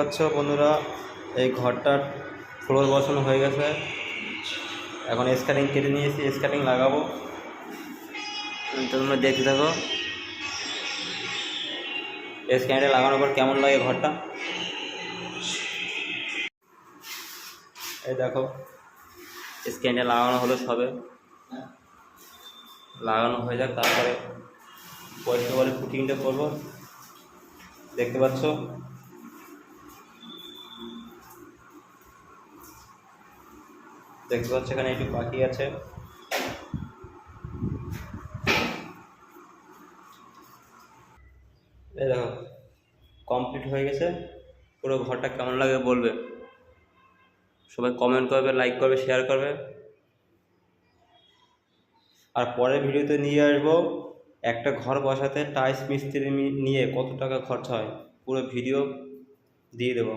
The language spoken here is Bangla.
পাচ্ছ বন্ধুরা, এই ঘরটার ফ্লোর বসানো হয়ে গেছে। এখন স্ক্যানিং কেটে নিয়েছি, স্ক্যানিং লাগাবো। তোমরা দেখতে থাকো স্ক্যানিংটা লাগানোর পর কেমন লাগে ঘরটা। এই দেখো স্ক্যানিংটা লাগানো হলো, সবে লাগানো হয়ে যাক, তারপরে পরিষ্কার করে ফুটিংটা করবো। দেখতে পাচ্ছ এখানে একটু বাকি আছে। এই দেখো কমপ্লিট হয়ে গেছে। পুরো ঘরটা কেমন লাগে বলবে, সবাই কমেন্ট করবে, লাইক করবে, শেয়ার করবে। আর পরের ভিডিওতে নিয়ে আসবো একটা ঘর বসাতে টাইলস মিস্ত্রি নিয়ে কত টাকা খরচা হয়, পুরো ভিডিও দিয়ে দেবো।